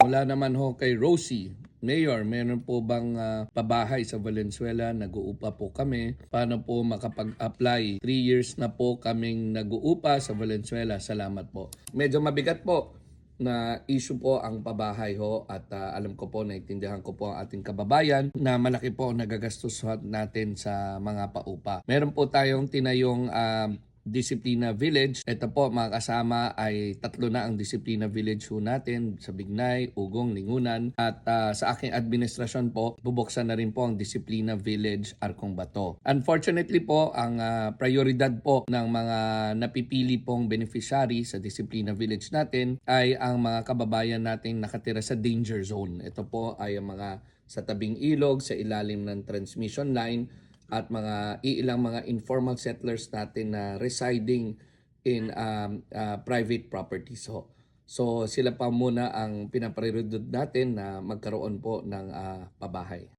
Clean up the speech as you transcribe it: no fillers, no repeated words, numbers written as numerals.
Mula naman ho kay Rosie, Mayor, meron po bang pabahay sa Valenzuela? Nag-uupa po kami. Paano po makapag-apply? 3 years na po kaming nag-uupa sa Valenzuela. Salamat po. Medyo mabigat po na issue po ang pabahay ho at alam ko po, naintindihan ko po ang ating kababayan na malaki po ang nagagastos natin sa mga paupa. Meron po tayong tinayong Disiplina Village. Ito po mga kasama ay 3 na ang Disiplina Village ho natin sa Bignay, Ugong, Lingunan at sa aking administrasyon po bubuksan na rin po ang Disiplina Village Arkong Bato. Unfortunately po ang prioridad po ng mga napipili pong beneficiary sa Disiplina Village natin ay ang mga kababayan nating nakatira sa danger zone. Ito po ay ang mga sa tabing ilog, sa ilalim ng transmission line at mga iilang mga informal settlers natin na residing in private properties ho. So sila pa muna ang pinaprioridad natin na magkaroon po ng pabahay.